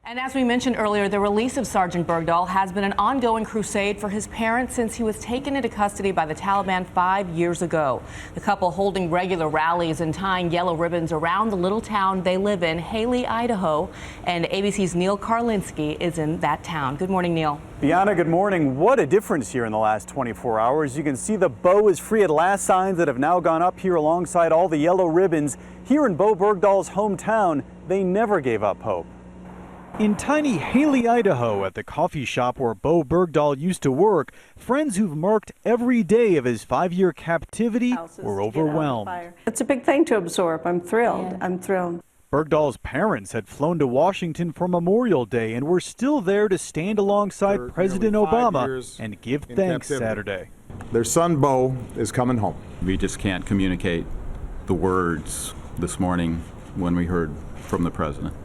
And as we mentioned earlier, the release of Sergeant Bergdahl has been an ongoing crusade for his parents since he was taken into custody by the Taliban 5 years ago. The couple holding regular rallies and tying yellow ribbons around the little town they live in, Haley, Idaho. And ABC's Neil Karlinski is in that town. Good morning, Neil. Bianna, good morning. What a difference here in the last 24 hours. You can see the Bowe is free at last signs that have now gone up here alongside all the yellow ribbons. Here in Bowe Bergdahl's hometown, they never gave up hope. In tiny Haley, Idaho, at the coffee shop where Bowe Bergdahl used to work, friends who've marked every day of his 5-year captivity were overwhelmed. It's a big thing to absorb. I'm thrilled. Yeah. I'm thrilled. Bergdahl's parents had flown to Washington for Memorial Day and were still there to stand alongside President Obama and give thanks Saturday. Their son, Bowe, is coming home. We just can't communicate the words this morning when we heard from the president.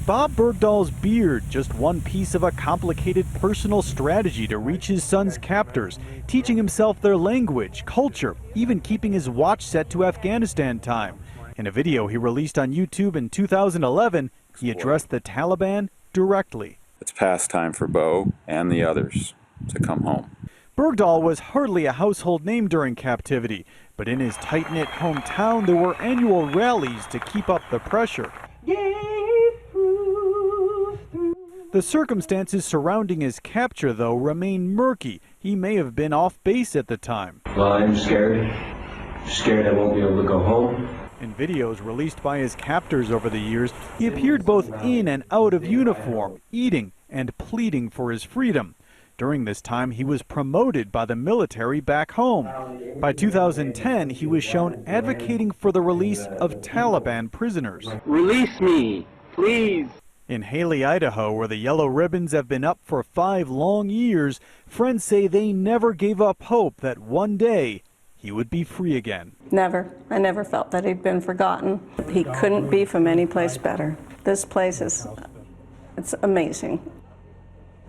Bowe Bergdahl's beard, just one piece of a complicated personal strategy to reach his son's captors, teaching himself their language, culture, even keeping his watch set to Afghanistan time. In a video he released on YouTube in 2011, he addressed the Taliban directly. It's past time for Bowe and the others to come home. Bergdahl was hardly a household name during captivity, but in his tight-knit hometown there were annual rallies to keep up the pressure. The circumstances surrounding his capture, though, remain murky. He may have been off base at the time. Well, I'm scared. Scared I won't be able to go home. In videos released by his captors over the years, he appeared both in and out of uniform, eating and pleading for his freedom. During this time, he was promoted by the military back home. By 2010, he was shown advocating for the release of Taliban prisoners. Release me, please. In Haley, Idaho, where the yellow ribbons have been up for 5 long years, friends say they never gave up hope that one day he would be free again. Never. I never felt that he'd been forgotten. He couldn't be from any place better. This place it's amazing.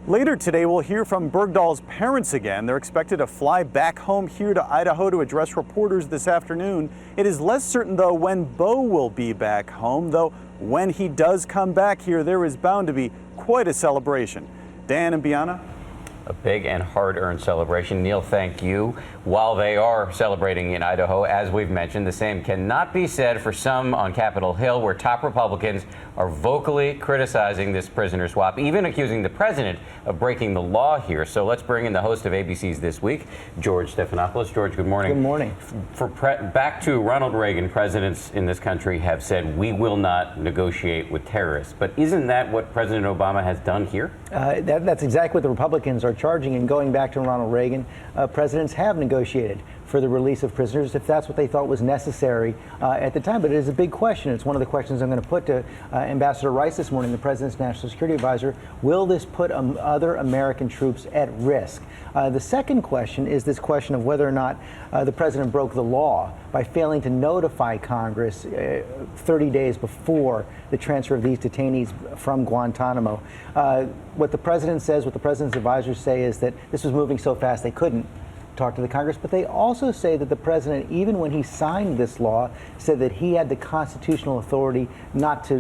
Later today, we'll hear from Bergdahl's parents again. They're expected to fly back home here to Idaho to address reporters this afternoon. It is less certain, though, when Bowe will be back home, though when he does come back here, there is bound to be quite a celebration. Dan and Bianna? A big and hard-earned celebration. Neil, thank you. While they are celebrating in Idaho, as we've mentioned, the same cannot be said for some on Capitol Hill, where top Republicans are vocally criticizing this prisoner swap, even accusing the president of breaking the law here. So let's bring in the host of ABC's This Week, George Stephanopoulos. George, good morning. Good morning. Back to Ronald Reagan, presidents in this country have said, we will not negotiate with terrorists. But isn't that what President Obama has done here? That's exactly what the Republicans are charging. And going back to Ronald Reagan, presidents have negotiated for the release of prisoners if that's what they thought was necessary at the time. But it is a big question. It's one of the questions I'm going to put to Ambassador Rice this morning, the president's national security advisor. Will this put other American troops at risk? The second question is this question of whether or not the president broke the law by failing to notify Congress 30 days before the transfer of these detainees from Guantanamo. What the president says, what the president's advisors say is that this was moving so fast they couldn't talk to the Congress, but they also say that the president, even when he signed this law, said that he had the constitutional authority not to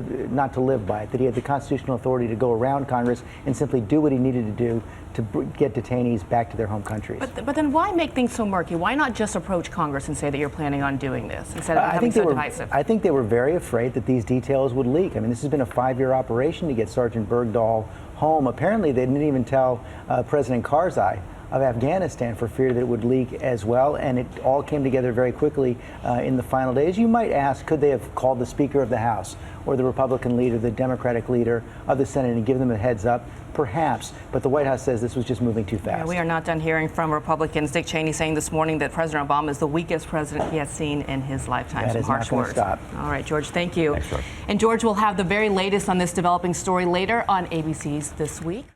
live by it, that he had the constitutional authority to go around Congress and simply do what he needed to do to get detainees back to their home countries. But then why make things so murky? Why not just approach Congress and say that you're planning on doing this instead of having so divisive? I think they were very afraid that these details would leak. I mean, this has been a 5-year operation to get Sergeant Bergdahl home. Apparently, they didn't even tell President Karzai of Afghanistan for fear that it would leak as well, and it all came together very quickly in the final days. You might ask, could they have called the Speaker of the House or the Republican leader, the Democratic leader of the Senate, and give them a heads up? Perhaps, but the White House says this was just moving too fast. Yeah, we are not done hearing from Republicans. Dick Cheney saying this morning that President Obama is the weakest president he has seen in his lifetime. That is harsh not words. Stop. All right, George, thank you. Thanks, George. And George will have the very latest on this developing story later on ABC's This Week.